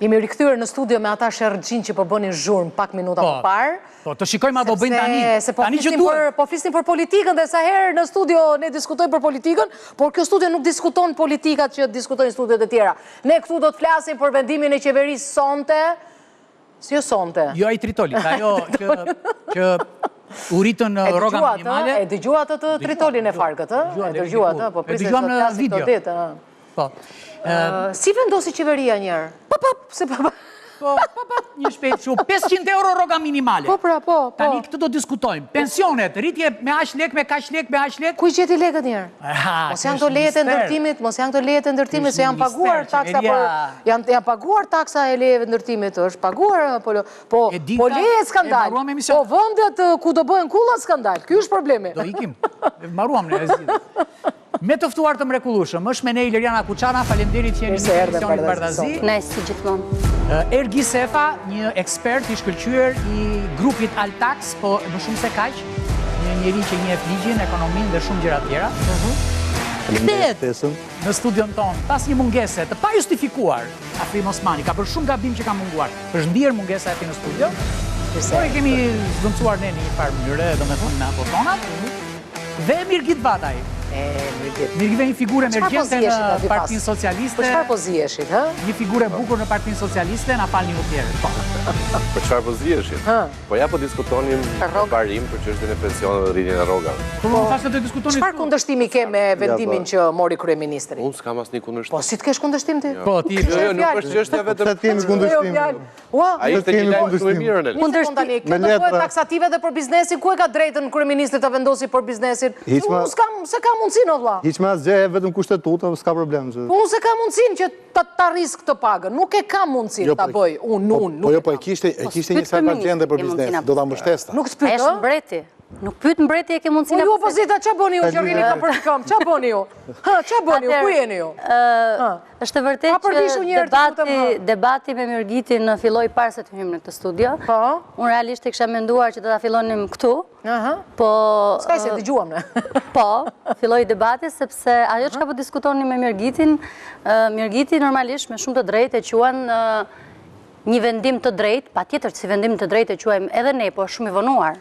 Jemi rikthyer në studio me ata Shergjin që po bënin zhurmë pak minuta më parë. Po, të shikojmë ato bëjnë tani. Se po flisnin për politikën dhe sa herë në studio ne diskutojmë për politikën, por kjo studio nuk diskuton politikat që diskutojnë studiot e tjera. Ne këtu do të flasim për vendimin e qeverisë sonte. Si jo sonte? Jo ai Tritolit, ajo që u ritën rroga minimale. E dëgjuat të Tritolin e farkët, ë? E dëgjuat, po priset të flasim këtë ditë, Po. Si vendosi qeveria njerë? Po, një shpejt shu, 500 euro rroga minimale. Po. Tani këtë do diskutojmë. Pensionet, rritje me aq lek, me kaq lek, me aq lek. Kuj gjeti lekët njerë? Mos janë të lejet e ndërtimit, se janë paguar taksa janë paguar taksa e lejeve ndërtimit, është paguar, po lejet skandal, po vëndet ku do bëhen kullat skandal, kjo është problemi. Do ikim, marruam në rezidë. Me të ftuar të mrekullueshëm, është me ne Ileriana Kuçana, faleminderit që jeni në emisionin Bardhazi. Ne si gjithmonë. Ergi Sefa, një ekspert i shkëlqyer i grupit Altax, po më shumë se kaq, një njeri që njeh ligjin, ekonominë dhe shumë gjëra tjera. Kthehet në studion ton, pas një mungese të pa justifikuar, Afrim Osmani ka bërë shumë gabim që ka munguar. Është ndier mungesa e tij në studio. Por e kemi zvendosur ne në një farë mënyre, domethënë me ato tonat. Dhe Mirgit Bataj. Mirgit një figurë emergjente në Partinë Socialiste. Për çfarë po ziheshit, hë? Një figurë e bukur në Partinë Socialiste, na falni u tjerë. Për çfarë po ziheshit? Po ja po diskutonim parim për çështjen e pensioneve dhe rritjen e rrogave. Po më thashë të diskutoni. Çfarë kundërshtimi ke me vendimin që mori kryeministri? Unë s'kam asnjë kundërshtim. Po si të kesh kundërshtim ti? Po ti. Jo, nuk është çështja vetëm. Sa kemi kundërshtim. Ai ishte një lajm më i mirë. Kundërshtim. Kjo do bëhet taksative edhe për biznesin, ku e ka drejtën kryeministri ta vendosë për biznesin? Unë se ka mundësinë o vlla. Hiç më asgjë, vetëm kushtetuta, s'ka problem. Po unë se ka mundësinë që ta rris këtë pagën. Nuk e ka mundësinë ta bëj. Unë. Po e kishte një sakt agende për biznes, do ta mbështesta. Nuk s'pyet. Është mbreti. Nuk pyet mbreti e ke mundësinë. Po ju opozita ç'a bëni ju që rini ka për këmbë? Ç'a bëni ju? Ç'a bëni ju? Ku jeni ju? Është vërtet që debati me Mirgitin filloi para se të hyjmë në këtë studio. Po. Unë realisht e kisha menduar që do ta fillonim këtu. Po s'ka se dëgjuam ne. Po, filloi debati sepse ajo çka po diskutonin me Mirgitin, Mirgiti normalisht me shumë të drejtë e quan një vendim të drejtë, patjetër që si vendim të drejtë e quajmë edhe ne, po shumë i vonuar.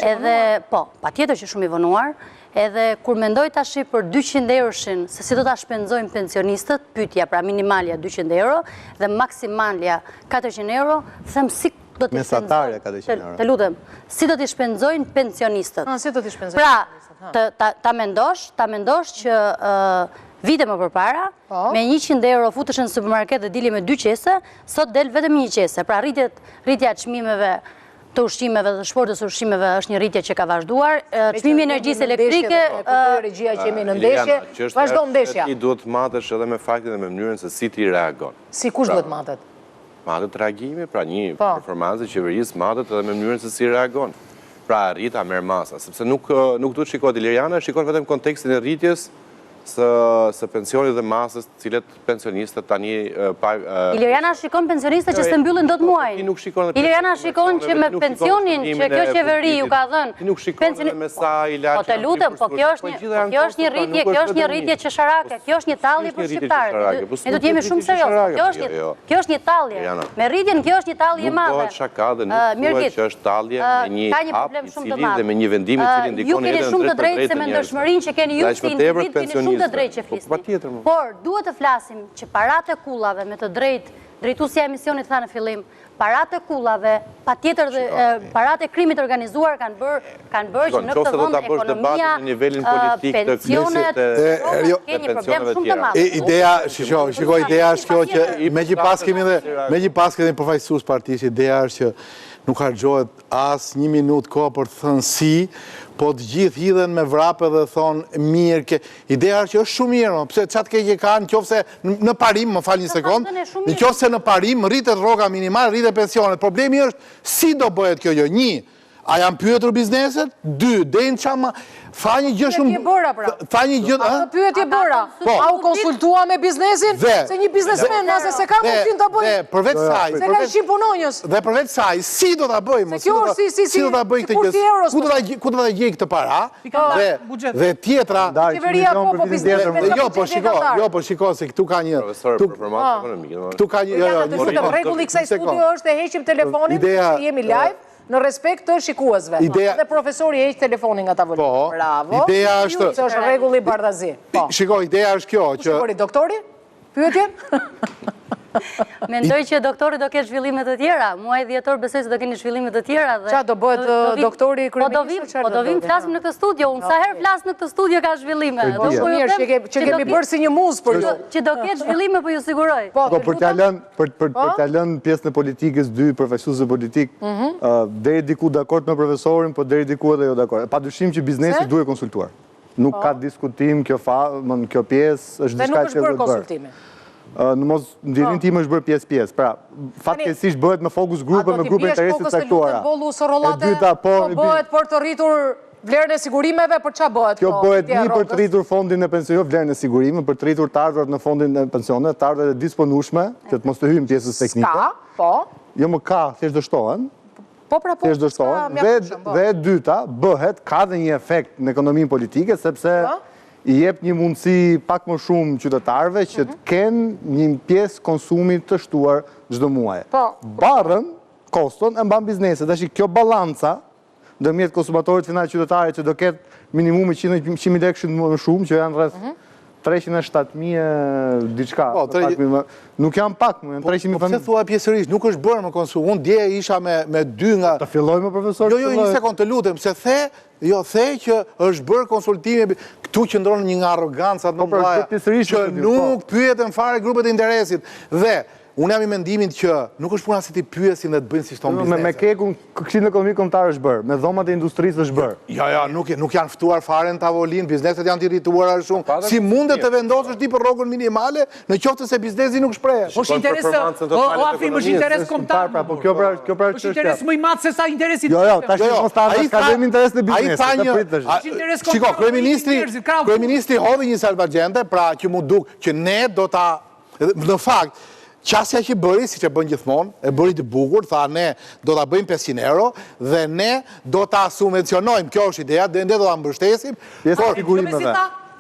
Edhe, po, patjetër që shumë i vonuar, edhe kur mendoj tash për 200 euroshin, se si do ta shpenzojnë pensionistët, pyetja pra minimalja 200 euro dhe maksimalja 400 euro, them si do t'i mesatarja 400 euro. Të lutem, si do t'i shpenzojnë pensionistët? Si do t'i shpenzojnë? Pra, ta mendosh që vite më përpara, me 100 euro futeshen në supermarket dhe dili me 2 qese, sot del vetëm 1 qese. Pra rritja çmimeve të ushqimeve dhe shportës ushqimeve është një rritje që ka vazhduar. Çmimi i energjisë elektrike, regjia që jemi në ndeshje, vazhdo ndeshja. Ti duhet të matesh edhe me faktin dhe me mënyrën se si ti reagon. Si kush duhet matet? Matet reagimi, pra një performancë e qeverisë matet edhe me mënyrën se si reagon. Pra rrita merr masa, sepse nuk duhet shikohet Ileriana, shikon vetëm kontekstin e rritjes së pensionit dhe masës cilët pensionistët tani... Ileriana shikon pensionistët që se mbyllin do të muajnë. Ileriana shikon që me pensionin që kjo qeveri ju ka dhënë... Ti nuk shikon edhe me sa Po të lutem, po kjo është një rritje qesharake, kjo është një tallje për shqiptarët. Ne do të jemi shumë serioz. Kjo është një tallje. Me rritjen kjo është një tallje e madhe. Nuk bëhet shaka dhe nuk thuhet që është tallje me një hap i cili dhe me një vendim i cili ndikon edhe në drejtë të drejtë se me ndërshmërinë që keni ju si individ keni shumë të drejtë që flisni. Por duhet të flasim që paratë e kullave me të drejtuesja e emisionit tha në fillim, paratë e kullave, patjetër dhe paratë e krimit organizuar kanë bërë që në këtë vend ekonomia, pensionet, keni problem shumë të madh. Ideja, shikoj, ideja është kjo që me që pas kemi përfaqësues partisë, ideja është që nuk harxhohet as 1 minutë kohë për të thënë si, po të gjithë hidhen me vrape dhe thonë mirë. Ideja është që është shumë mirë, pse çat keq e kanë, nëse në parim, më fal një sekond, nëse në parim rritet rroga minimale, rritet pensionet. Problemi është si do bëhet kjo gjë. A janë pyetur bizneset? 2, dejnë qama... Tha një gjë shumë... Tha një gjë... A të pyetje bëra? A u konsultua me biznesin? Se një biznesmen nëse se ka mundin të bëjë... Dhe përveç saj... Se ka shqip punonjës. Dhe përveç saj, si do të bëjmë? Se kjo është si ku do të gjej këtë para? Dhe tjetra... Qeveria po biznesin... Jo, po shiko, se këtu ka një... Profesor, performancë ekonomike. Këtu ka një... Regulli kësaj studio është e heqim telefonin, se jemi live, në respekt të shikuesve. Dhe profesori heq telefonin nga tavolinë. Bravo. Ideja është... Se është regulli bardazi. Shiko, ideja është kjo që... Shikori, doktori? Pyetje? Mendoj që doktori do ketë zhvillimet të tjera. Muaj dhjetor besoj se do keni zhvillimet të tjera. Qa do bëhet doktori kryeministër? Po do vim, flasim në këtë studio. Unë sa herë flas në këtë studio ka zhvillime. Që kemi bërë si një muzë për ju. Që do ketë zhvillime, po ju siguroj. Po, për t'ja lënë pjesën e politikës 2 profesuesve politik, deri diku dakord me profesorin, po deri diku edhe jo dakord. Padyshim që biznesi duhet konsultuar. Nuk ka diskutim, kjo pjesë është diçka që duhet bërë. Në mos ndirin tim është bërë pjesë-pjesë. Pra, fatkesisht bëhet me fokus grupe, me grupe interesit saktuara. E dyta, po bëhet për të rritur vlerën e sigurimeve, për qa bëhet? Kjo bëhet një për të rritur fondin e pensionit, vlerën e sigurime, për të rritur të ardhurat në fondin e pensionet, të ardhurat e disponueshme, që të mos të hyjmë pjesës teknike. Ska, po. Jo më ka, thjesht dështohen. Po pra po. Thjesht dështohen. Dhe e dyta, bëhet, ka dhe një efekt në ekonominë politike, sepse I jep një mundësi pak më shumë qytetarëve që të kenë një pjesë konsumit të shtuar çdo muaj. Barrën, koston e mban bizneset. Tash kjo balanca ndërmjet konsumatorit final qytetarit që do ketë minimumi 100.000 lekë më shumë, që janë rreth 307.000 diçka. Nuk janë pak, më janë 300.000. Po pse thua pjesërisht, nuk është bërë më konsum. Unë dje isha me 2 nga... Ta fillojmë, profesor? Jo, një sekond, të lutem, se the që është bërë konsultimi, këtu qëndron një nga arrogancat më mëdha, që nuk pyeten fare grupet e interesit. Dhe unë jam I mendimit që nuk është puna se ti pyesin dhe të bëjnë si shton biznese. Me kekun, Këshilli Ekonomik Kombëtar është bërë, me dhomat e industrisë është bërë. Ja, nuk janë ftuar fare në tavolinë, bizneset janë të irrituara shumë. Si mundet të vendosësh ti për rrogën minimale në qoftë se biznesi nuk shprehet? Po interes, o afim është interes kombëtar. Po kjo pra është interes më I madh se sa interesi. Jo, tash mos ta shkallojmë interesin e biznesit. Shiko, kryeministri hodhi një salvagjente, pra që mu duk që ne do ta në fakt qasja që bëri, si që bën gjithmonë, e bëri të bukur, tha ne do ta bëjmë 500 euro dhe ne do ta subvencionojmë, kjo është ideja, dhe ne do ta mbështesim.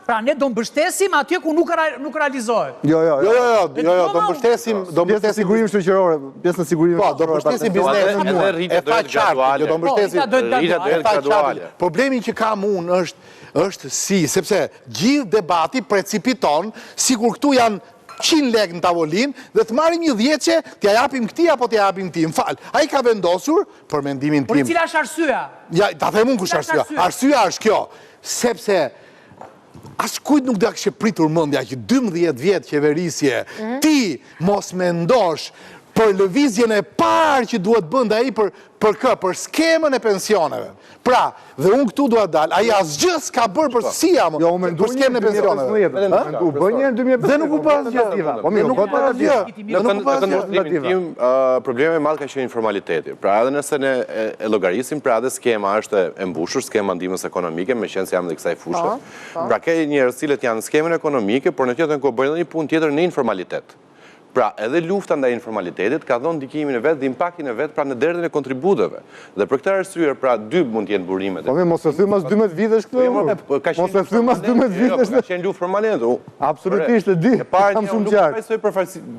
Pra ne do mbështesim atje ku nuk realizohet. Jo, do mbështesim... Pjesë në sigurim shëqërore, pjesë në sigurim shëqërore. Do mbështesim biznesin, e fa qartë, do mbështesim graduale. Problemin që kam unë është si, sepse gjithë debati precipiton, sikur këtu janë 100 lekë në tavolin, dhe të marim një 10 që t'ja japim këti apo t'ja japim ti. Më falë, a I ka vendosur, për mendimin tim... Por cila është arsyeja? Ja, ta themun kush arsyeja. Arsyeja është kjo, sepse as kujt nuk da kështë pritur mëndja që 12 vjetë qeverisje, ti mos mendosh për lëvizjen e parë që duhet bënda I për skemën e pensioneve. Pra, dhe unë këtu duhet dalë, a I asgjë s'ka bërë për sija më, për skemën e pensioneve. Dhe nuk u bërë asgjë. Nuk u bërë asgjë. Në këndërshtimin tim, probleme e madh ka qenë informaliteti. Pra, edhe nëse ne e llogarisim, pra edhe skema është e mbushur, skema ndihmës ekonomike, me qenë se jam dhe kësaj fushë. Pra, ka njerëz cilët janë në skemën ekonomike, por në tjetër kohë bëjnë një punë tjetër në informalitet. Pra, edhe lufta ndaj informalitetit ka dhënë ndikimin e vet dhe impaktin e vet pra në derdhjen e kontributeve. Dhe për këtë arsye, pra 2 mund të jenë burimet. Po mos e them as 12 vitesh këtu. Mos e them as 12 vitesh. Ka qenë luftë permanente. Absolutisht e di. Kam shumë qartë. Nuk besoj për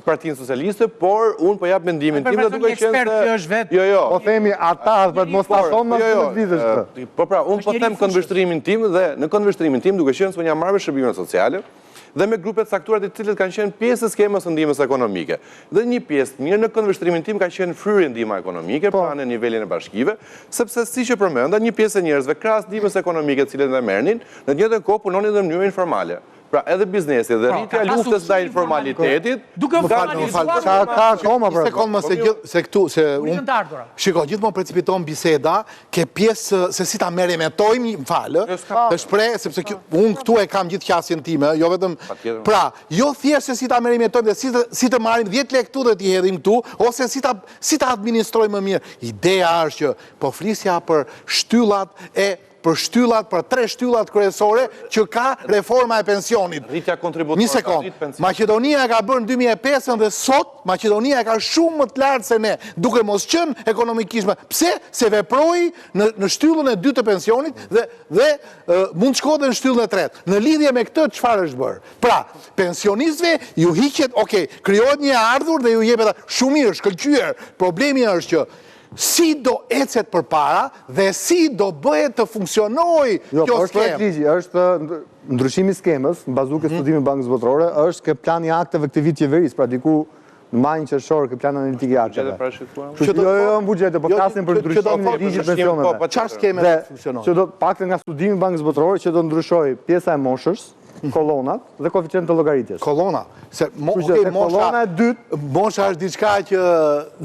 Partinë Socialiste, por unë po jap mendimin tim dhe duke qenë se Jo. Po themi ata për të mos ta thonë as 12 vitesh këtë. Po pra, unë po them këndvështrimin tim dhe në këndvështrimin tim duke qenë se unë jam marrë me shërbimet sociale dhe me grupet saktuar të cilët kanë qenë pjesë e skemës së ndihmës ekonomike. Dhe një pjesë mirë në këndvështrimin tim ka qenë fryrje ndihma ekonomike pra në nivelin e bashkive, sepse siç e përmenda, një pjesë e njerëzve krahas ndihmës ekonomike të cilët ne merrnin, në të njëjtën kohë punonin në mënyrë informale. Pra edhe biznesi dhe rritja luftës ndaj informalitetit. Duke u formalizuar. Ka akoma pra. Sekond më se këtu, se unë, shiko, gjithmonë precipiton biseda, ke pjesë se si ta merremetojmë, më falë, të shpreh, sepse unë këtu e kam gjithë qasjen time, jo vetëm, pra, jo thjesht se si ta merremetojmë dhe si të marrim 10 lekë këtu dhe t'i hedhim këtu, ose si ta administrojmë më mirë. Ideja është që po flisja për shtyllat për 3 shtyllat kryesore që ka reforma e pensionit. Rritja kontributorë. Një sekund, Maqedonia e ka bërë në 2005 dhe sot Maqedonia e ka shumë më të lartë se ne, duke mos qenë ekonomikisht. Pse? Se veproi në shtyllën e 2 të pensionit dhe mund shkohet në shtyllën e 3. Në lidhje me këtë, çfarë është bërë? Pra, pensionistëve ju hiqet, krijohet një ardhur dhe ju jepet shumë mirë, shkëlqyer. Problemi është që si do ecet për para dhe si do bëhet të funksionoj kjo skemë. Është ndryshimi skemës, në bazuar ke studimi Bankës Botërore, është ke plani akteve këtë vit qeverisë, pra diku në majën qershor ke plan analitik i akteve. Jo, në buxhete, po flasim për ndryshimin e ligjit pensioneve. Çfarë skeme do funksionojë? Që do pakte nga studimi Bankës Botërore që do ndryshojë pjesa e moshës, kolonat dhe koeficient të llogaritjes. Kolona. Se kolona e dytë, mosha është diçka që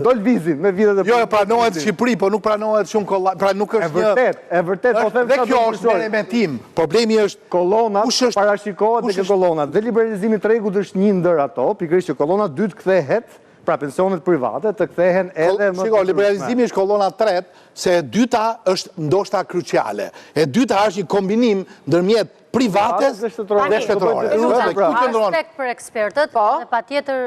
do lvizin me vitet e jo, pranohet në Shqipëri, po nuk pranohet shumë kolona, pra nuk është një. E vërtet, po them dhe kjo është merremetim. Problemi është kolonat parashikohet tek kolonat. Dhe liberalizimi i tregut është një ndër ato, pikërisht që kolona e dytë kthehet, pra pensionet private të kthehen edhe më. Shiko, liberalizimi është kolona 3, se e dyta është ndoshta kruciale. E dyta është një kombinim ndërmjet privates dhe shtetërore. Respekt për ekspertët, dhe patjetër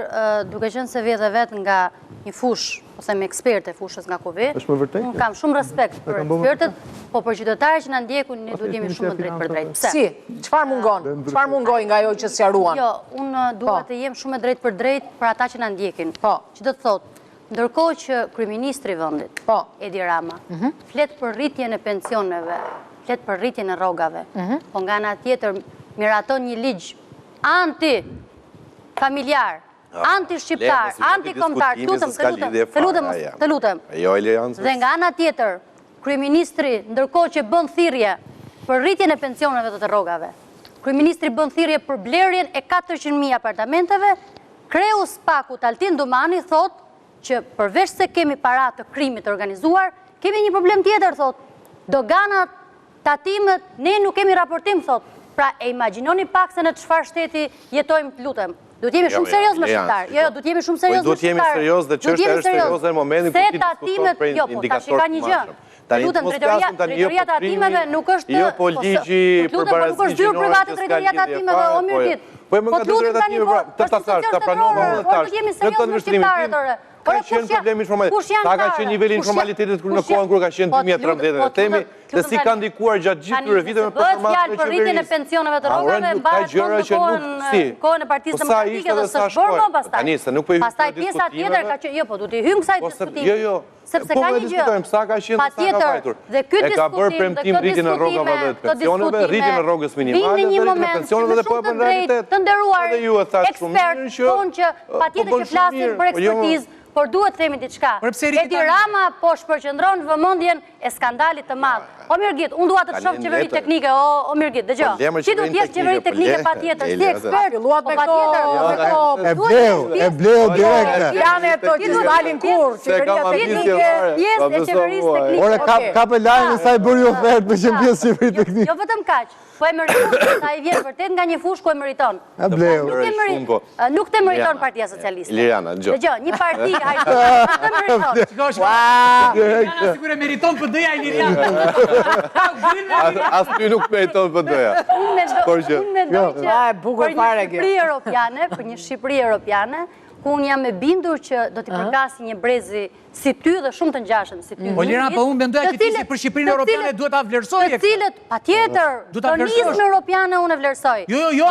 duke qenë se vjen vetë nga një fushë, ose me ekspertë e fushës nga Covid. Është më vërtet? Unë kam shumë respekt për ekspertët, po për qytetarët që na ndjekun ne duhet jemi shumë drejt për drejt. Pse? Si? Çfarë mungon? Çfarë mungoi nga ajo që sqaruan? Jo, unë dua të jem shumë drejt për drejt për ata që na ndjekin. Që do të thotë, ndërkohë që kryeministri i vendit, Edi Rama, flet për rritjen e pensioneve, flet për rritjen e rrogave, po nga ana tjetër miraton një ligj anti-familjar, anti-shqiptar, anti-kombëtar, të lutem. Dhe nga ana tjetër, kryeministri, ndërkohë që bën thirrje për rritjen e pensioneve dhe të rrogave, kryeministri bën thirrje për blerjen e 400.000 apartamenteve, kreu Spakut Altin Dumani thot që përveç se kemi para të krimit organizuar, kemi një problem tjetër, thot. Doganat, tatimet, ne nuk kemi raportim, thot. Pra e imagjinoni pak se në çfarë shteti jetojmë, të lutem. Duhet jemi shumë serioz me shqiptar. Jo, duhet jemi shumë serioz me shqiptar. Duhet jemi serioz dhe çështja është serioze në momentin kur ti diskuton për indikatorë të mashëm. Lutem, drejtoria të atimeve nuk është... Jo, po ligji për barazi gjinore që s'ka lidhje fare. Po e më nga drejtoria të atimeve, të tasash, të pranuar dhe tash. Në të nënvështrimin ka qenë problemi informalit. Ta ka qenë niveli informalitetit në kohën kur ka qenë 2013 dhe temi dhe si ka ndikuar gjatë gjithë këtyre viteve me performancën e për rritjen e pensioneve të rrogave mbahet kohën e Partisë Demokratike dhe s'është bërë më pastaj. Pastaj pjesa tjetër ka qenë, jo, po duhet i hym kësaj diskutimi. Sepse ka një gjë. Patjetër, dhe ky diskutim, ka bërë premtim rritjen e rrogave dhe të pensioneve, rritjen e rrogës minimale dhe rritjen e pensioneve dhe po e bën realitet. Të nderuar ekspert, thonë që patjetër që flasin për ekspertizë, por duhet të themi diçka. Edi Rama po shpërqendron vëmendjen e skandalit të madh. O Mirgit, unë dua të të shoh qeveri teknike, o Mirgit, dëgjoj. Ti duhet të jesh qeveri teknike patjetër, si ekspert, po patjetër. E bleu direkte. Janë ato që dalin kur, qeveria teknike, pjesë e qeverisë teknike. Ore ka për lajmin sa i bëri ofertë me qenë pjesë qeveri teknike. Jo vetëm kaq. Po e meriton, sa i vjen vërtet nga një fushë ku e meriton. Nuk të meriton Partia Socialiste. Liriana, dëgjoj. Dëgjoj, një parti nuk të meriton. Liriana sigur e meriton PD-ja e Liriana. As ty nuk meriton PD-ja. Unë mendoj që për një Shqipëri Europiane, ku unë jam e bindur që do t'i përgasi një brezi si ty dhe shumë të ngjashëm si ty. Po Liriana, po unë mendoja që ti si për Shqipërinë Europiane duhet ta vlerësoj. Të cilët, patjetër, tonizmin Europiane unë e vlerësoj. Jo,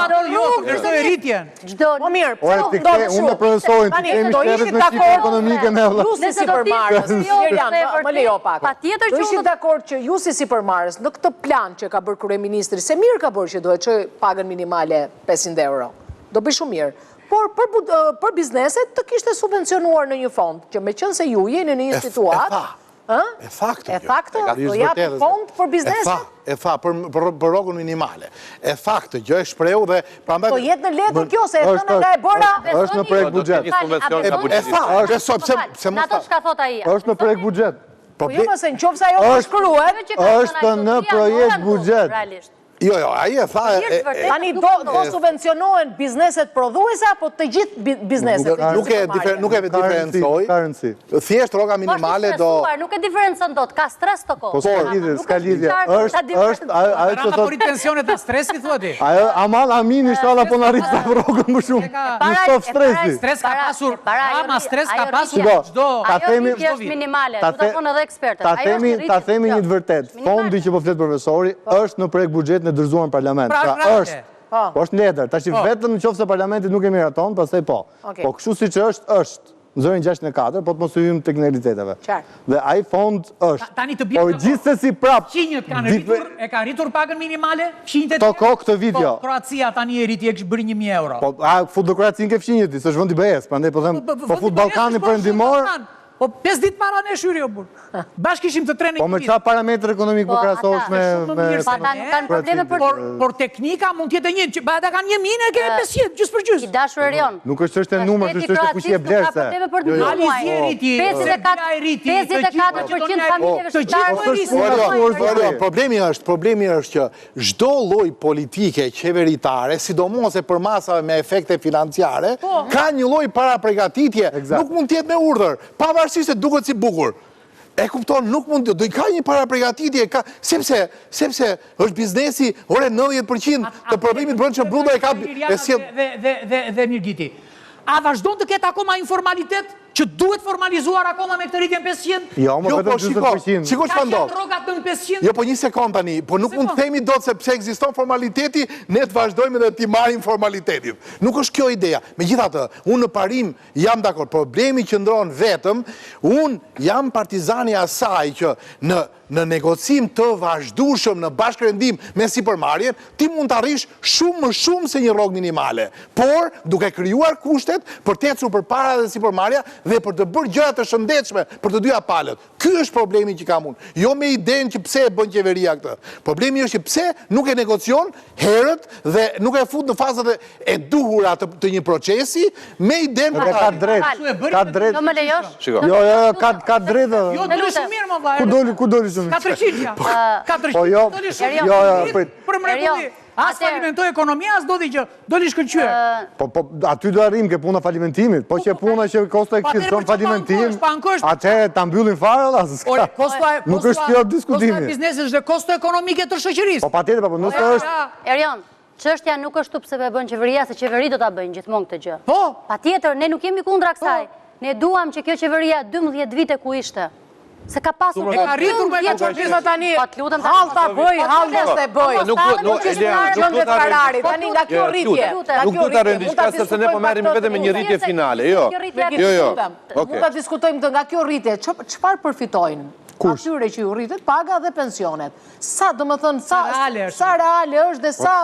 vlerësoj rritjen. Po mirë, unë me profesorin, të kemi shtetet me shqipë ekonomike në vla. Ju si sipërmarrës, Liriana, më lejo pak. Patjetër që unë... Do ishit dakord që ju si sipërmarrës, në këtë plan që ka bërë kryeministri, se mirë ka bërë që duhet çoj pagën minimale 500 euro. Do bëj shumë mirë. Por për bizneset të kishte subvencionuar në një fond, që me qënë se ju jeni në një situatë, E thaktë. E thaktë? Do japë fond për bizneset? E tha, për rogën minimale. E thaktë, gjë e shpreu dhe... Po jetë në letër kjo, se e thënë nga e bëra... është në projekt buxhet. E tha, besoj, pse më Ato çka thot ai. Është në projekt buxhet. Po jo, mëse në qofë se ajo më shkruhet... Është në projekt buxhet. Jo, aji e tha... Tani do subvencionohen bizneset prodhuese apo të gjithë bizneset? Nuk e diferencoj. Thjesht roga minimale do... Nuk e diferencon dot, ka stres të kohë. Po, s'ka lidhje. Është... Para porit pensionet të stresit, thua ti? Aman, amin, inshallah, po në rritë të rogën më shumë. Në stof stresi. Stres ka pasur, ama stres ka pasur gjdo... Ajo rritje është minimale, du të thonë edhe ekspertët. Ta themi një të vërtet, fondi që po fletë profesori është në projekt buxhet në dërzuar në parlament. Pra është, po është në letër, ta që vetëm në qofë se parlamentit nuk e miraton, pastaj po. Po kështu si që është në zërin 64, po të mos ujim të kneriteteve. Dhe ai fond është. Po gjithse si prap... Qinjët e ka rritur pagën minimale? To këtë vit jo. Kroacia tani e rriti e kështë bërë 1.000 euro. Po, fut do Kroacin ke fqinjët, së është vëndi BE-s, po fut Balkani për ndimor... Po 5 ditë para në e shyri o burë. Bashkë ishim të trene Po me qa parametr ekonomik po krasosh me... Pa ta nuk kanë probleme për... Por teknika mund tjetë një, që ba da kanë 1.000 e kene 500, gjysë për gjysë. I dashur e rion. Nuk është është e numër, është e kushje blerse. Alizi e rriti, Serbia e rriti, 54% familjeve shqiptare. Problemi është që zdo lloj politike qeveritare, sidomos e për masave me efekte financiare, ka një lloj parapregatitje, nuk mund tjetë me urdhër, pavarësisht se duket si bukur. E kupton, nuk mund, do i ka një parapregatitje, sepse është biznesi, ore 90% të problemit bërën që bruda e ka... Dhe Mirgiti, a vazhdon të ketë akoma informalitet që duhet formalizuar akoma me këtë rritjen 500? Jo, më vetëm 20%. Shiko që pandot. Ka qenë rogat në 500? Jo, po një sekund tani, po nuk mund të themi do të sepse ekziston formaliteti, ne të vazhdojmë dhe t'i marrim formalitetit. Nuk është kjo ideja. Megjithatë, unë në parim jam dakord, problemi qëndron vetëm, unë jam partizani asaj që në negocim të vazhdueshëm në bashkërendim me sipërmarrjen, ti mund të arrish shumë më shumë se një rrogë minimale, por duke krijuar kushtet për të ecur përpara dhe sipërmarrja dhe për të bërë gjëra të shëndetshme për të dyja palët. Ky është problemi që kam unë. Jo me idenë që pse e bën qeveria këtë. Problemi është që pse nuk e negocion herët dhe nuk e fut në fazat e duhura të një procesi me idenë për ka drejt. Do më lejosh? Jo, ka drejt. Jo, doli shumë mirë më vajrë. Ku doli shumë? 400 ja. 400. Po jo. Doli shumë mirë. Për mrekulli. As falimentoj ekonomia, as do di që do li shkëlqyer. Po aty do arrim ke puna falimentimit, po që puna që kosto ekziston falimentim, atëherë ta mbyllim fare valla. Nuk është kjo diskutimi. Kosto e biznesit dhe kosto ekonomike të shoqërisë. Po patjetër, po nëse është. Erion, çështja nuk është pse e bën qeveria, se qeveri do ta bëjnë gjithmonë këtë gjë. Po. Patjetër, ne nuk jemi kundra kësaj. Ne duam që kjo qeveria 12 vite ku ishte. Se ka pasur ka rritur me konfirma tani. Hall ta bëj, hall mos e bëj. Nuk do ta Ferrari tani nga kjo rritje. Nuk do ta rënë diçka sepse ne po merrem vetëm me një rritje finale. Jo. Mund ta diskutojmë nga kjo rritje. Çfarë përfitojnë? Atyre që ju rritet paga dhe pensionet. Sa, do më thënë, sa reale është dhe sa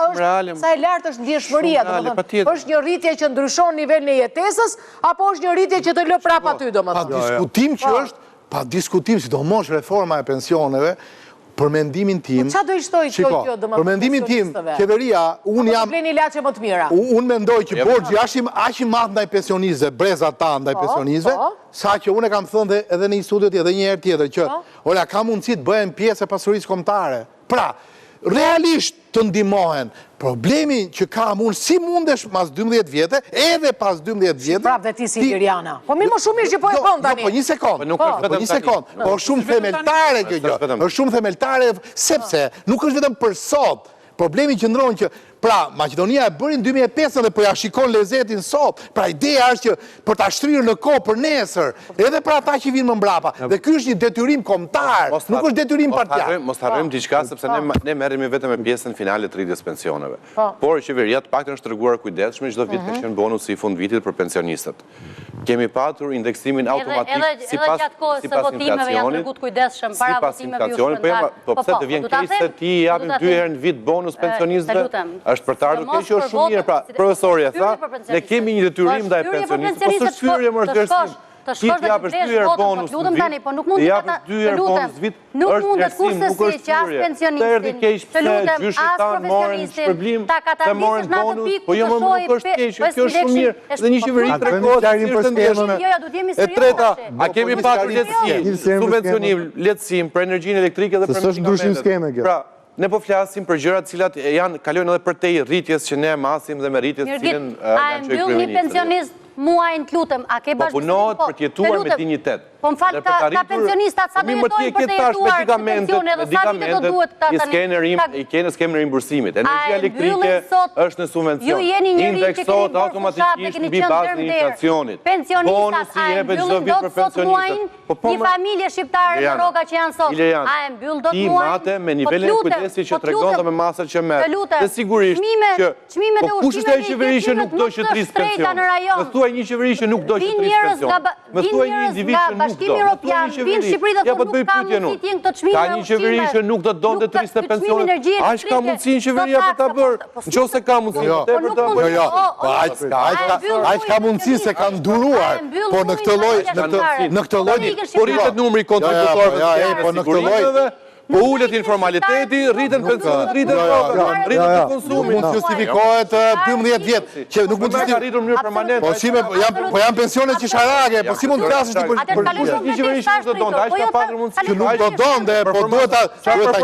e lartë është ndjeshmëria, do më thënë, është një rritje që ndryshon nivelin e jetesës, apo është një rritje që të lë prap aty, do më thënë. Pa diskutim që është, pa diskutim, sidomos reforma e pensioneve, për mendimin tim... Qa do i shtoj kjo, do më thënë, për mendimin tim, qeveria, unë jam... Pleni ilaçe më të mira. Unë mendoj që borgji ashim madh ndaj pensionistëve, breza ta ndaj pensionistëve, sa që unë e kam thënë edhe në një studio tjetër, edhe një herë tjetër, që ola ka mundësi të bëhen pjesë e pasurisë kombëtare. Pra, realisht të ndihmohen. Problemi që kam unë, si mundesh mas 12 vjetë, edhe pas 12 vjetë... Prap dhe ti si Liriana. Po mi më shumë mirë që po e bën tani. Po një sekond, po shumë themeltare kjo gjë. Është shumë themeltare, sepse nuk është vetëm për sot. Problemi që ndronë që, pra, Maqedonia e bërin 2005 dhe po ja shikon lezetin sot, pra ideja është që për ta shtrirë në kohë për nesër, edhe për ata që vinë më mbrapa. Dhe ky është një detyrim kombëtar, nuk është detyrim partiak. Mos harrojmë diçka sepse ne merremi vetëm me pjesën finale të rritjes pensioneve. Por qeveria të paktën është treguar kujdesshme, çdo vit ka qenë bonusi i fundvitit për pensionistët. Kemi patur indeksimin automatik sipas inflacionit. Sipas inflacionit, po pse të vjen keq se ti japim 2 herë në vit bonus pensionistëve? Është për të ardhur keq është shumë mirë. Pra, profesori e tha, ne kemi një detyrim ndaj pensionistëve. Po s'është hyrje më është vlerësim. të shkosh dhe të blesh votën, po lutëm tani, po nuk mund të lutem, nuk mundet kurse si që as pensionistin, të lutem as profesionistin, ta katardisësh në atë pikë të shojë kjo është shumë mirë, dhe një qeveri të rekohet si është ndeshme. E treta, a kemi pak letësim, subvencionim, letësim për energjinë elektrike dhe për medikamentet. Pra, ne po flasim për gjërat cilat kalojnë edhe për te i rritjes që ne masim dhe me rritjes cilën a e mbyll një pensionist muajnë të lutem, a ke bashkëpunim? Po punohet për t'jetuar me dignitet. Po më falë, ka pensionistat sa do jetojnë për të jetuar të pensione dhe sa vite do duhet ta tani? I kene skemë në rimbursimit. Energia elektrike është në subvencion. Indeks sot automatikisht në bazë në inflacionit. Pensionistat a e mbyllin do të sot muajnë një familje shqiptare në rroga që janë sot? A e mbyll do të muajnë? Ti mate me nivelin e kujdesi që tregon dhe me masat që merë. Dhe sigurisht që po kush është e qeveri që nuk do që tris pension? Më thuaj një qeveri që nuk do që tris pension. Më thuaj një individ që nuk Bashkimi Evropian, vinë Shqipëri dhe nuk ka mundësi t'jenë këto çmime. Ka një qeveri që nuk do të donte të riste pensionet. A është ka mundësi një qeveria për ta bërë? Në qoftë se ka mundësi për ta bërë. Jo, a është ka mundësi se kanë duruar, po në këtë lloj po rritet numri i kontributorëve. Po në këtë lloj po ullet informaliteti, rritën pensionet, rritën rrogat, rritën të konsumit. Mund të justifikohet 15 vjetë, që nuk mund të ka rritur në mënyrë permanente. Po janë pensionet qisharake, po si mund të flasësh ti për një qeveri që nuk do donte, ai ka pasur mundësi që nuk do donte, po duhet ta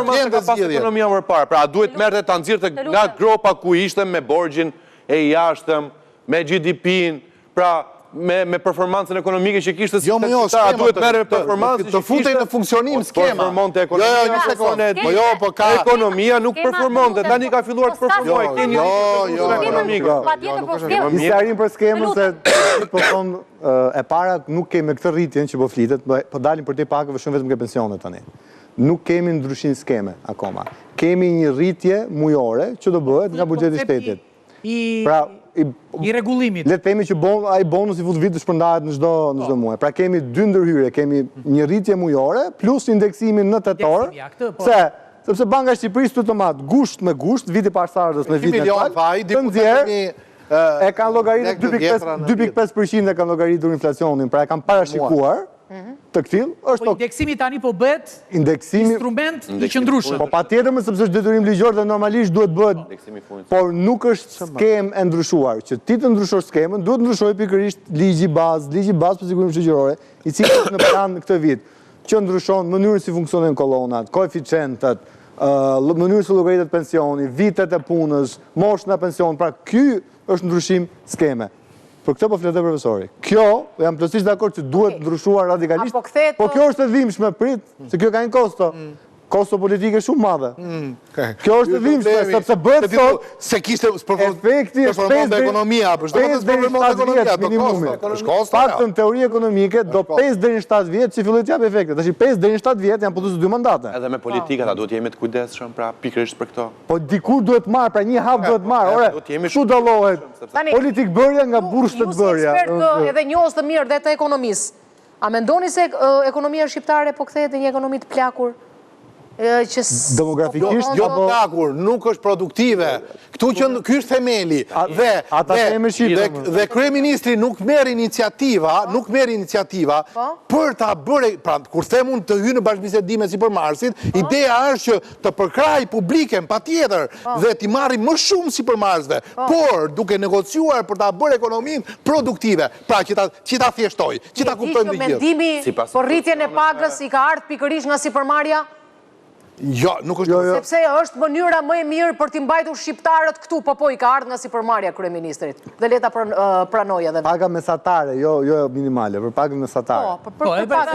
gjendë zgjidhje. Ekonomia më parë, pra duhet merrte ta nxirrte nga gropa ku ishte me borxhin e jashtëm, me GDP-n, pra me performancën ekonomike që kishte jo, duhet merre me performancën të futej në funksionim skema. Ekonomia nuk performonte, tani ka filluar të performojë. Keni ekonomike. Nisi arrim për skemën se po thonë e para nuk kemi këtë rritjen që po flitet, po dalim për te pakëve shumë vetëm ke pensionet tani. Nuk kemi ndryshim skeme akoma. Kemi një rritje mujore që do bëhet nga buxheti shtetit. Pra, i rregullimit. Le të themi që ai bonus i futë vit shpërndahet në çdo muaj. Pra kemi dy ndërhyrje, kemi një rritje mujore plus indeksimin në tetor. Sepse Banka e Shqipërisë automat gusht me gusht, viti pasardhës me vitin e parë, të nxjerrë e kanë llogaritur 2.5% e kanë llogaritur inflacionin, pra e kanë parashikuar të këtill është po indeksimi tani po bëhet instrument i qëndrueshëm. Po patjetër, sepse është detyrim ligjor dhe normalisht duhet bëhet, por nuk është skemë e ndryshuar. Që ti të ndryshosh skemën, duhet ndryshojë pikërisht ligji bazë për sigurinë shoqërore, i cili është në plan këtë vit, që ndryshon mënyrën si funksionojnë kolonat, koeficientët, mënyrën si llogaritet pensioni, vitet e punës, moshën e pensionit. Pra ky është ndryshim skeme. Për këtë po fletë profesori. Kjo, jam plotësisht dakord që duhet ndryshuar radikalisht, po kjo është e dhimbshme, prit, se kjo ka një kosto. Kosto politike shumë madhe. Kjo është e dhimbshme, sepse bëhet sot se kishte efekti është 5 ekonomia, për çdo të përmendë ekonomia minimumi. Paktën teori ekonomike do 5 deri në 7 vjet që filloi të jap efekte. Tash 5 deri në 7 vjet janë pothuajse 2 mandate. Edhe me politika ta duhet jemi të kujdesshëm, pra pikërisht për këto. Po diku duhet marr, pra një hap duhet marr. Ore, çu dallohet politik bërja nga burshtet bërja. Ju si ekspert edhe njohës të mirë dhe të ekonomisë. A mendoni se ekonomia shqiptare po kthehet në një ekonomi të plakur? Demografikisht jo të plakur, nuk është produktive. Ky është themeli. Dhe kryeministri nuk merr iniciativa për ta bërë, pra kur them unë të hyjë në bashkëbisedime si për Marsit, ideja është që të përkraj publiken patjetër dhe t'i marri më shumë si për Marsve, por duke negociuar për ta bërë ekonominë produktive, pra që ta thjeshtoj, që ta kuptojmë të gjithë. Mendimi për rritjen e pagës i ka ardhur pikërisht nga sipërmarrja? Jo, nuk është. Sepse është mënyra më e mirë për t'i mbajtur shqiptarët këtu, po i ka ardhur nga sipërmarrja kryeministrit. Dhe leta pranoj edhe. Paga mesatare, jo minimale, për pagën mesatare.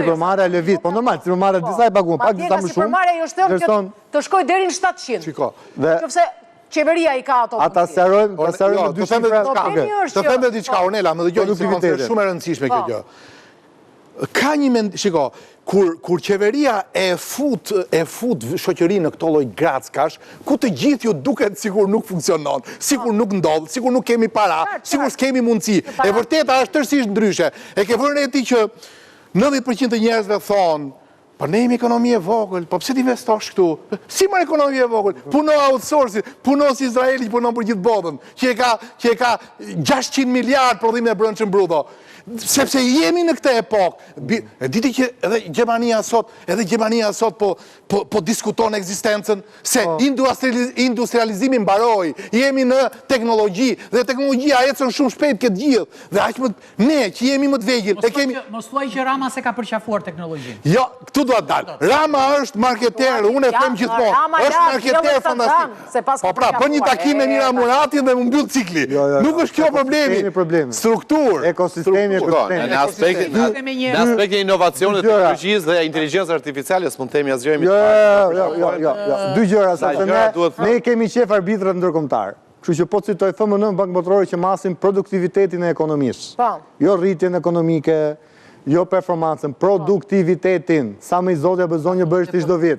Sipërmarrja lëvizet, po normal, sipërmarrja disa i paguan, pak disa më shumë. Sipërmarrja jo shtet që të shkojë deri në 700. Shiko. Nëse qeveria i ka ato. Ata sqarojnë dy shifra. Të them diçka, Ornela, më dëgjoj, është shumë e rëndësishme kjo gjë. Ka një mend, shiko, kur qeveria e fut shoqërinë në këto lloj grackash, ku të gjithë ju duket sikur nuk funksionon, sikur nuk ndodh, sikur nuk kemi para, sikur s'kemi mundësi. E vërteta është tërësisht ndryshe. E ke vënë re ti që 90% të njerëzve thonë, po ne jemi ekonomi e vogël, po pse ti investosh këtu? Si më ekonomi e vogël? Puno outsourcing, puno si Izraeli që punon për gjithë botën, që e ka 600 miliard prodhime e brendshëm bruto. sepse jemi në këtë epokë. Diti që edhe Gjermania sot po diskuton ekzistencën, se industrializimi mbaroi, jemi në teknologji, dhe teknologjia ecën shumë shpejt këtë gjithë, dhe aqë ne që jemi më të vegjil. Mos thuaj që Rama se ka përqafuar teknologjinë. Jo, këtu do të dalë. Rama është marketer, unë e them gjithmonë, është marketer fantastik. Po pra, për një takim me Mira Muratin dhe më mbyll cikli. Nuk është kjo problemi. Struktur. Ekosistemi. Në aspektin e inovacionit, teknologjisë dhe inteligencës artificiale, s'mund themi asgjë më Jo. Dy gjëra, se ne kemi qef arbitrët ndërkombëtar. Kështu që po citoj FMN Bank Botërore që masim produktivitetin e ekonomisë. Jo rritjen ekonomike, jo performancën, produktivitetin. Sa më i zotja bëzonjë bërështë i çdo vit.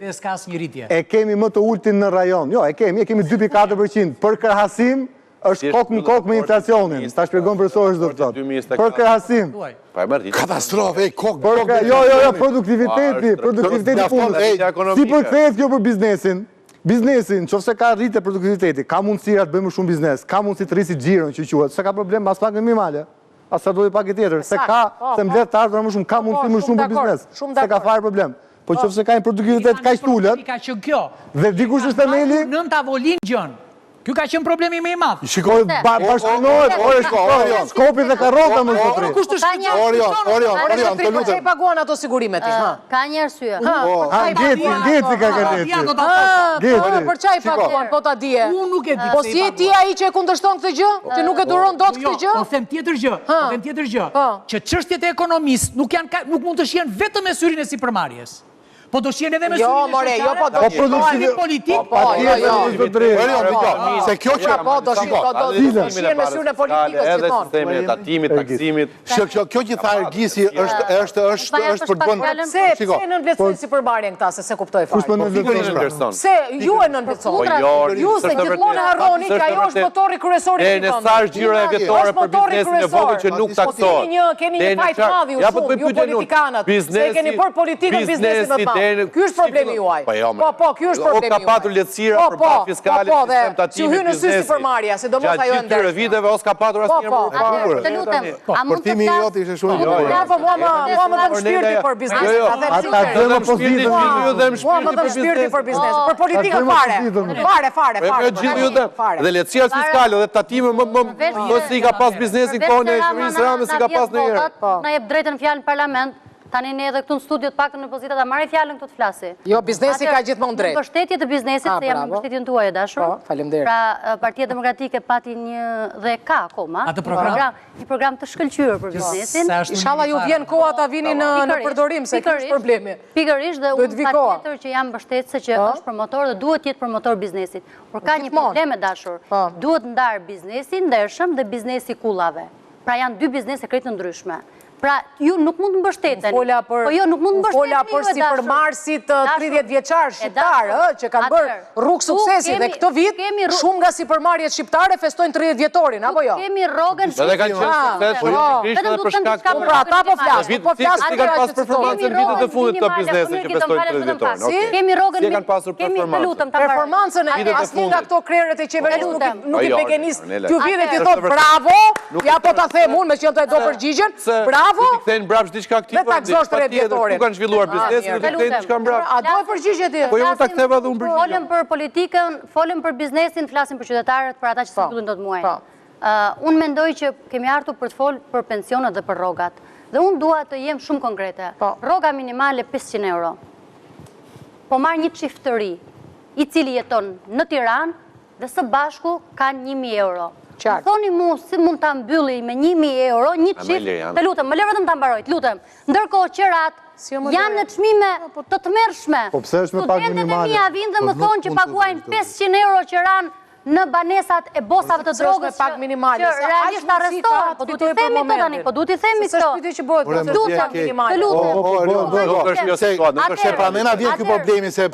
E kemi më të ultin në rajon. Jo, e kemi 2.4%. Për kërhasim, është kokë në kokë me inflacionin. Ta shpjegon profesor është do të thotë. Për kërhasim. Katastrofë, kokë. Jo, produktiviteti punës. Si përkthehet kjo për biznesin? Biznesin, qofse ka rritë produktiviteti, ka mundësira të bëjmë shumë biznes, ka mundësi të rrisi gjiron që quhet, se ka problem mas pak në minimale. Asa do i pak e tjetër, se mbledh të ardhur më shumë, ka mundësi më shumë për biznes, se ka fare problem. Po qofse ka një produktivitet ka i stullet, dhe dikush është themeli... Nën tavolinë gjën. Kjo ka qenë problemi më i madh. Shikoj, bashkënohet, skopi dhe karrota më zotri. Orion, të lutem. Çfarë paguan ato sigurimet? Ka një arsye. Geti ka Geti. Për çaj paguan, po ta dije. Unë nuk e di. Po si e ti ai që e kundërshton këtë gjë? Që nuk e duron dot këtë gjë? Po them tjetër gjë. Që çështjet e ekonomisë nuk mund të shihen vetëm me syrin e sipërmarrjes. Po do shien edhe me syrin e jo, po do shien politik. Se kjo që... do shien me syrin e politikës edhe sistemi e tatimit, taksimit. Kjo që tha Ergisi është për të bënë... Se në nënvlerësojnë sipërmarrjen këta, se kuptoj fare. Se ju e nënvlerësojnë. Ju se gjithmonë harroni që ajo është motori kryesor i vendit. Në sa është gjyra e vetore për biznesin e vogël që nuk taksohet. Keni një fajt madh ju politikanët. Se keni bërë politikën biznesin më të madh. Ky është problemi juaj. Po, ky është problemi juaj. O ka patur lehtësira për pa fiskale, sistem tatimi, hynë në sy sipërmarrja, sidomos ajo e gjatë këtyre viteve, os ka patur asnjëherë më parë. Të lutem, a mund të Përtimi jot ishte shumë i Ja, po mua më dhëm shpirti për biznesin. Ata dëmë shpirti për biznesin. Për politikën fare. Dhe lehtësirat fiskale dhe tatime më si ka pas biznesin kohën e Qeverisë Ramës si ka pas ndonjëherë. Na jep drejtën fjalën në parlament. Tani ne edhe këtu në studio të paktën në pozita ta marrë fjalën këtu të flasi. Jo, biznesi ka gjithmonë drejt. Mbështetje të biznesit, se jam mbështetjen tuaj e dashur. Po, faleminderit. Pra, Partia Demokratike pati një dhe ka akoma. Një program të shkëlqyer për biznesin. Inshallah ju vjen koha ta vini në përdorim, se kjo është problemi. Pikërisht dhe unë patjetër që jam mbështetëse që është promotor dhe duhet të jetë promotor biznesit. Por ka një problem e dashur. Duhet ndar biznesi ndershëm dhe biznesi kullave. Pra janë dy biznese krejt të ndryshme. Pra, ju nuk mund të mbështeteni. Po jo, nuk mund të mbështeteni. Fola për sipërmarrësit 30 vjeçar shqiptar, që kanë bërë rrugë suksesi dhe këtë vit, shumë nga sipërmarrjet shqiptare festojnë 30 vjetorin, apo jo? Kemi rrogën shqiptare. Dhe kanë qenë sukses, po jo pikërisht edhe për shkak të ata po flasin, po flasin si kanë pas performancën vitet e fundit të biznesit që festojnë 30 vjetorin. Kemi rrogën, si kanë pasur performancën. Performancën e asnjë nga këto krerët e qeverisë nuk i begenis. Ju vjen dhe ti thot bravo, ja po ta them unë me që do përgjigjen. Bravo! Ti kthejnë mbrapsht diçka aktive. Dhe taksosh 30 vjetorin. Ku kanë zhvilluar biznesin, ti kthejnë diçka mbrapsht. A do të përgjigje ti? Po jo ta ktheva dhe unë përgjigje. Folëm për politikën, folëm për biznesin, flasim për qytetarët, për ata që s'mbyllin dot muajin. Unë mendoj që kemi ardhur për të folur për pensionet dhe për rrogat. Dhe unë dua të jem shumë konkrete. Rroga minimale 500 euro. Po marr një çiftëri i cili jeton në Tiranë dhe së bashku kanë 1000 euro. Thoni mu si mund ta mbylli me 1000 euro një çift, të lutem, më le vetëm ta mbaroj, të lutem. Ndërkohë qerat janë në çmime të tmerrshme. Po pse është me pak minimale? Studentët e mia vinë dhe më thonë që paguajnë 500 euro qeran në banesat e bosave të drogës që realisht arrestohen. Po du t'i themi këto tani, po du t'i themi këto. Nuk është e pranena vjen ky problemi, se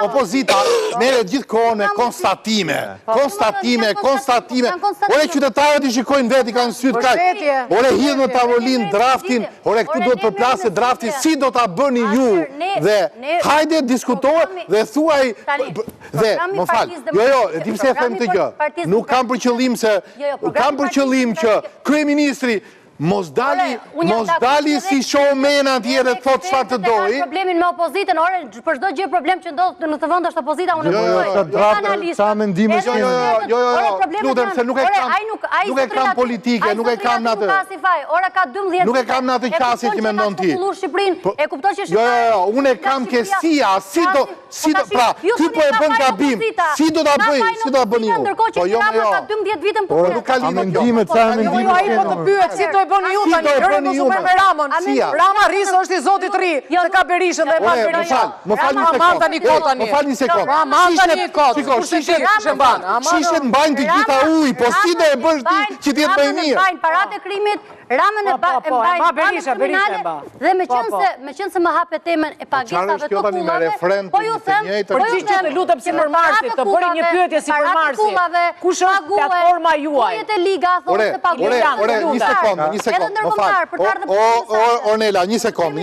opozita merret gjithkohë me konstatime. Ore qytetarët i shikojnë vetë, i kanë syt kaq. Ore hidh në tavolinë draftin, ore këtu duhet përplasë draftin, si do ta bëni ju? Dhe hajde diskutohet dhe thuaj dhe më fal. Jo, di pse them këtë gjë. Nuk kam për qëllim që kryeministri mos dali si showman atje dhe të thot çfarë të doj. Problemin me opozitën, ore, për çdo gjë problem që ndodh në të vend është opozita, unë e kuptoj. Sa mendime Jo, lutem se nuk e kam politike, nuk e kam në atë. Ora ka 12. Nuk e kam në atë qasje që mendon ti. E kuptoj që Jo, unë e kam kesia, si do, pra, ty po e bën gabim, si do ta bëj, si do ta bëni ju. Po jo, ka 12 vitën po. Nuk ka lidhje mendimet, sa mendime. Ai po të pyet si do e bëni ju tani, lëre mos u merr me Ramën. Rama Rrisë është i zotit të ri, se ka Berishën dhe e pa Berishën. Më fal një sekond. Më fal një sekond. Shishet mbajnë të gjitha ujë, po si do e bësh ti që të jetë më e mirë? Mbajnë paratë e krimit, Ramën e mbajnë kriminale dhe me qenë se më hapet temën e pagesave të kullave, po ju them, përgjigje të lutem si për Marsit, të bëri një pyetje si për Marsit. Kush është platforma juaj? Kujet e liga thonë se paguajnë. Ore, një sekond, më fal. Ornela, një sekond.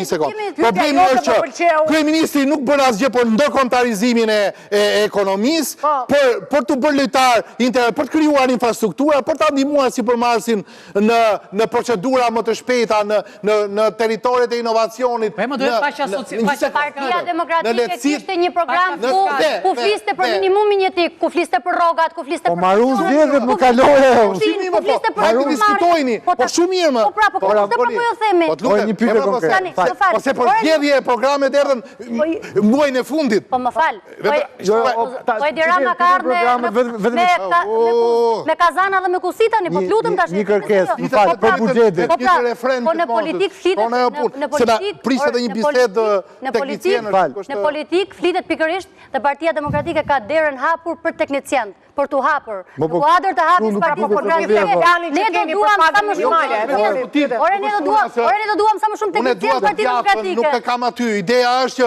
Problemi është që kryeministri nuk bën asgjë për ndërkombëtarizimin e ekonomisë, për të bërë lojtar, për të krijuar infrastruktura, për ta ndihmuar si për Marsin në procedura më të shpejta në territoret e inovacionit. Partia Demokratike kishte një program ku fliste për minimumin jetik, ku fliste për rrogat, ku fliste për... Po marruz vjedhët më kaloje. Ku fliste për... Hajde diskutojni, po shumë mirë më. Po pra, po këtë po ju themi. Një pyetje konkret. Po se për zgjedhje e programet erdhën muajin e fundit. Po më fal. Po Edi Rama ka ardhur me kazana dhe me kusitani, po lutem tash. Një kërkesë, më fal, për buxhetin. Po në politik flitet, në politik flitet pikërisht dhe Partia Demokratike ka derën hapur për teknician, për të hapur. Në kuadër të hapur Partia Demokratike, ne do duam sa më shumë. Ore ne do duam sa më shumë teknician Partia Demokratike. Nuk e kam aty, ideja është që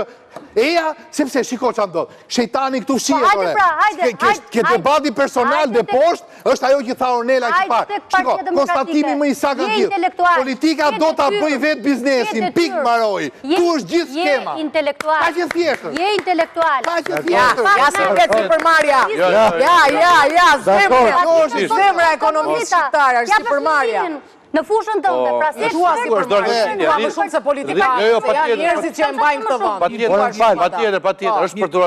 eja, sepse shiko që ndodh, shejtani këtu shihet, ke debati personal dhe poshtë, është ajo që tha Ornela që parë. Shiko, konstatimi më i saktë gjithë, politika do të bëj vetë biznesin, pik maroj, tu është gjithë skema. Je intelektual. Ka që thjeshtër. Je intelektual. Ka që thjeshtër. Ja, si vetë si për Marja. Zemra ekonomisë shqiptare, është si për Marja. Në fushën tënde, pra se më shumë se politika, se janë njerëzit që e mbajnë këtë vend. Patjetër, është për të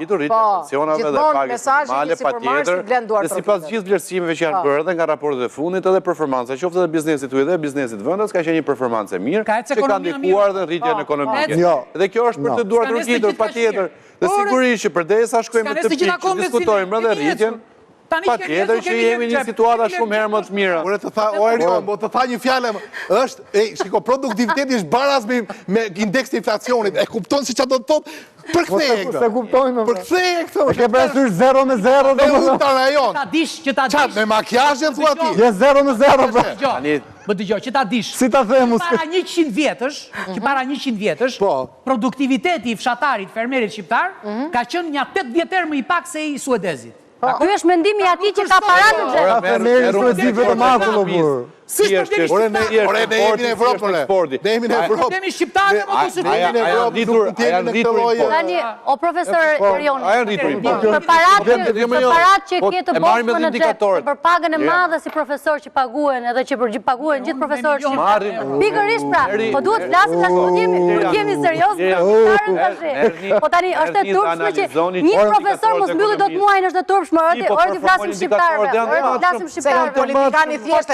ditur rritë pensionave dhe pagës normale, patjetër, dhe si pas gjithë vlerësimeve që janë bërë dhe nga raportet e fundit edhe performanca, qoftë edhe biznesit tuaj dhe biznesit vendës, ka qenë një performancë mirë, që ka ndikuar dhe rritjen ekonomike. Dhe kjo është për të duar të rritur, patjetër, dhe sigurisht që përdesa shkojmë të pikë që diskutojmë edhe rritjen, pa tjetër që jemi një situata shumë herë më të mira. Ure të tha një fjallë, është, shiko, produktiviteti është baraz me indeks të inflacionit, e kupton si që do të thotë, përktheje këtë. Se kuptojnë. Përktheje këtë. E ke presysh 0 me 0. Me unë të rajon. Qatë, me makjazhe thua ti. Je 0 me 0. Më dëgjoj, që ta dish. Si ta themu? Para 100 vjetësh, që para 100 vjetësh, produktiviteti i fshatarit, fermerit shqiptar, ka qenë një 8 vjetër më i pak se i suedezit. Ky është mendimi i atij që ka para në xhep. Ata fermeri suedezi vetëm akull burr. Si është ore ne jemi në Evropë. Ne jemi në Evropë. Kemi shqiptarë apo kush ne jemi në Evropë. Tani, o profesor Erioni, për parat që ke të boshme në xhep, për pagën e madhe si profesor që paguhen edhe që paguhen gjithë profesorët shqiptarë. Pikërisht pra, po duhet flasim tash kur jemi serioz. Po tani është e turpshme që një profesor mos mbylli dot muajin është e turpshme, ora ti flasim shqiptarëve. Flasim shqiptarëve. Politikani thjesht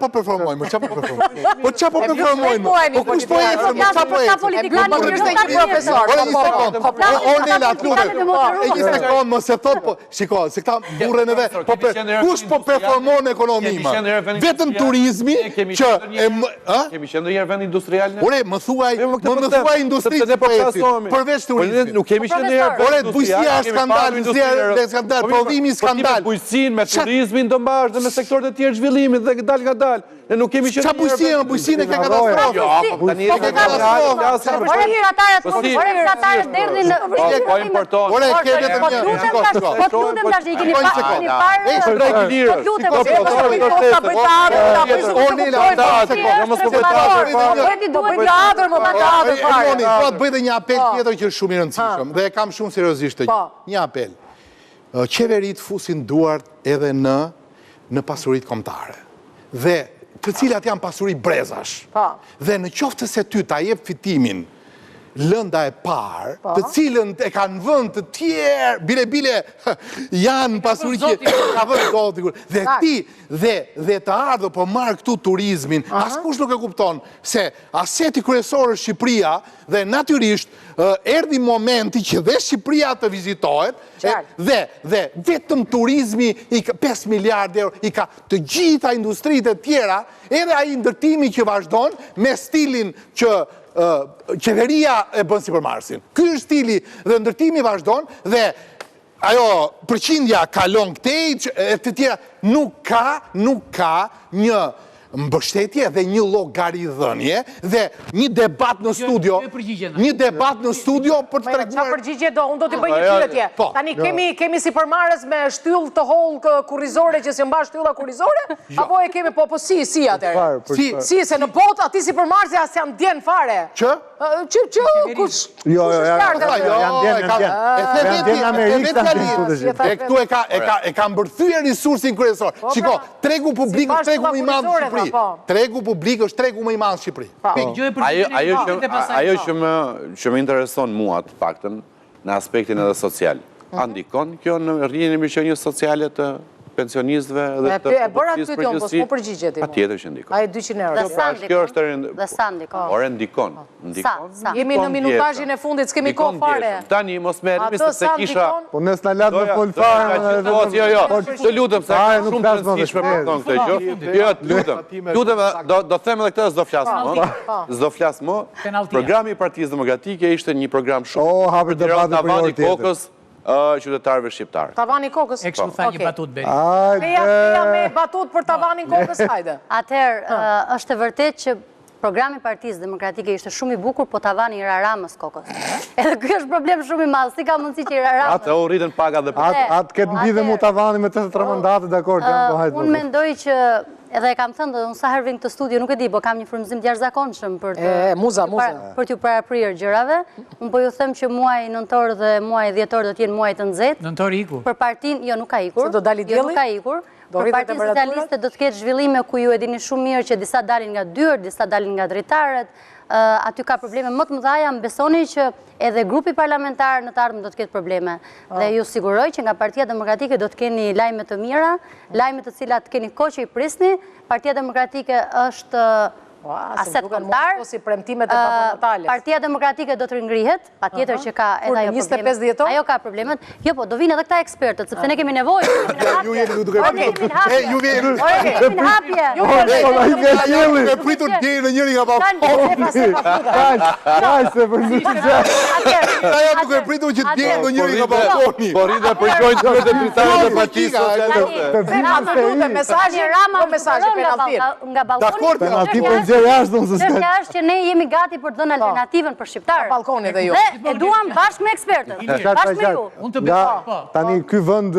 po performojmë, qa po performojmë? Po qa po performojmë? Po kush po e thëmë? Qa po e thëmë? Politikani është një profesor. Ore një sekund, Ornela, një sekund, më se thot, po, shiko, se këta burën edhe, kush po performon ekonomima? Vetëm turizmi, që... Kemi qenë njerë vend industrial në? Ore, më thuaj industri që po eci, përveç turizmi. Nuk kemi qenë njerë... Ore, bujësia është skandal, prodhimi skandal. Bujësin me turizmin të mbash dhe me sektorët e tjerë zhvillimit dhe dal nga dal. Ne nuk kemi qenë... Qa bujësin e ke katastrofë? Ore firatarët derdhin... Po importon. Ore, ke vetëm një... Po të lutem tash, i keni parë... Po të bëjde një apel tjetër që është shumë i rëndësishëm, dhe e kam shumë seriozisht të një apel. Qeverit fusin duart edhe në pasurit kombëtare. Dhe të cilat janë pasuri brezash. Dhe në qoftë se ty ta jep fitimin lënda e parë, të cilën e kanë vënd të tjerë, bile, janë pasuri që ka vënd zoti. Dhe ti, dhe të ardhë po marrë këtu turizmin, askush nuk e kupton se aseti kryesorë Shqipëria dhe natyrisht erdi momenti që dhe Shqipëria të vizitohet dhe vetëm turizmi i ka 5 miliardë euro, i ka të gjitha industritë e tjera, edhe ai ndërtimi që vazhdon me stilin që qeveria e bën si për Marsin. Ky është stili dhe ndërtimi vazhdon dhe ajo përqindja kalon këtej e të tjera nuk ka një mbështetje dhe një llogaridhënie dhe një debat në studio për të treguar. Qa përgjigje do? Unë do t'i bëj një pyetje. Tani kemi si përmarrës me shtyll të hollë kurrizore që si mba shtylla kurrizore? Apo e kemi po si atëherë? Si, se në botë ati si përmarrës as janë djen fare. Që? Kush? Jo, e këtu e ka mbërthyer resursin kryesor. Shiko, tregu publik është tregu më i madh në Shqipëri. Tregu publik është tregu më i madh në Shqipëri. Ajo që më intereson mua të paktën në aspektin edhe social. A ndikon kjo në rrjetin e mirëqenies sociale të pensionistëve dhe të përgjithësisë përgjithësi? Po përgjigje ti. Patjetër që ndikon. Ai 200 euro. Dhe sa ndikon? Ore ndikon. Jemi në minutazhin e fundit, s'kemi kohë fare. Tani mos merremi se kisha. Po nëse na lat me fol fare. Jo. Të lutem se shumë të rëndësishme për ton këtë gjë. Jo, lutem, do them edhe këtë s'do flas më. S'do flas më. Programi i Partisë Demokratike ishte një program shumë. Hapë debatin për orë tjetër. Qytetarëve shqiptarë. Tavani kokës? E kështu tha një batut beri. Feja me batut për tavanin kokës, hajde. Atëherë, është e vërtet që programi Partisë Demokratike ishte shumë i bukur, po tavani i Raramës kokës. Edhe ky është problem shumë i madh, si ka mundësi që i Raramës... Atë u rritën paga dhe për... Atë këtë mbidhe mu tavani me 83 mandate, dakord, janë po hajtë. Unë mendoj që, edhe e kam thënë, unë sa herë vin këtë studio, nuk e di, po kam një frymëzim të jashtëzakonshëm për t'ju paraprirë gjërave. Unë po ju them që muaj nëntor dhe muaj dhjetor do t'jenë muaj të nxehtë. Nëntor iku. Për partin, jo nuk ka ikur. Se do dali dielli? Jo nuk ka ikur. Për Partinë Socialiste do të ketë zhvillime ku ju e dini shumë mirë që disa dalin nga dyert, disa dalin nga drejtarët, aty ka probleme më të mëdha, më besoni që edhe grupi parlamentar në të ardhmen do të ketë probleme. Dhe ju siguroj që nga Partia Demokratike do të keni lajme të mira, lajme të cilat keni kohë që i prisni. Partia Demokratike është aset kontar. Partia Demokratike do të ringrihet, patjetër që ka edhe ajo problemet. Ajo ka problemet. Jo, po do vinë edhe këta ekspertët, sepse ne kemi nevojë. Ju jeni duke pritur deri në njëri nga balkoni. Hajse për Ajo duke pritur që deri në njëri nga balkoni. Po rritë për shkojnë të vetë dritarët e Partisë Socialiste. Çështja është që ne jemi gati për të dhënë alternativën për shqiptarët. Balkoni dhe ju. Dhe e duam bashkë me ekspertët. Bashkë me ju. Unë të besoj. Tani ky vend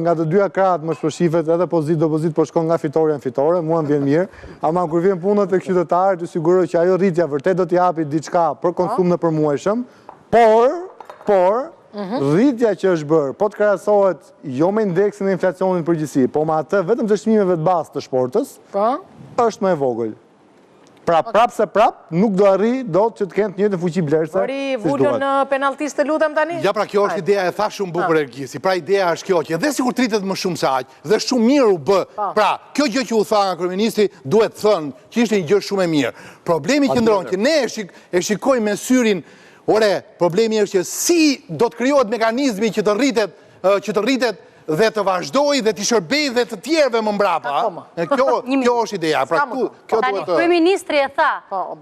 nga të dyja krahët më shpërshifet edhe pozitë do pozitë po shkon nga fitore në fitore, mua më vjen mirë. Ama kur vjen puna tek qytetarët, ju siguroj që ajo rritja vërtet do t'i japi diçka për konsum në përmuajshëm, por rritja që është bërë, po të krahasohet jo me indeksin e inflacionit përgjithësi, po me atë vetëm të çmimeve të bazë të shportës, është më e vogël. Prap, nuk do arri do që të kenë të njëjtën fuqi blerëse. Ori vulën penaltistë të lutem tani? Ja, pra kjo është ideja e thash shumë bukur Ergisi. Pra ideja është kjo që edhe sikur tritet më shumë se aq, dhe shumë mirë u bë. Pra, kjo gjë që u tha nga kryeministri duhet thënë që ishte një gjë shumë e mirë. Problemi qëndron që ne e shikojmë me syrin, problemi është që si do të krijohet mekanizmi që të rritet dhe të vazhdoj dhe të shërbej dhe të tjerëve më mbrapa. Kjo është ideja. Kryeministri e tha,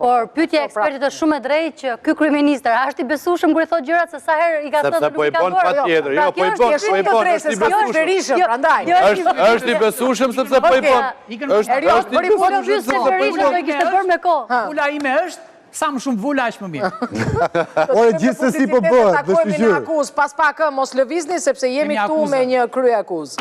por pyetja e ekspertit është shumë e drejtë që ky kryeministër është i besueshëm kur i thotë gjërat se sa herë i ka thënë nuk i ka bërë. Patjetër, jo, po i bën, është i besueshëm sepse po i bën. Pula ime është sa më shumë vula aq më mirë. Ore gjithsesi po bëhet, Takojmë në akuz, pas pak mos lëvizni sepse jemi këtu me një krye akuz.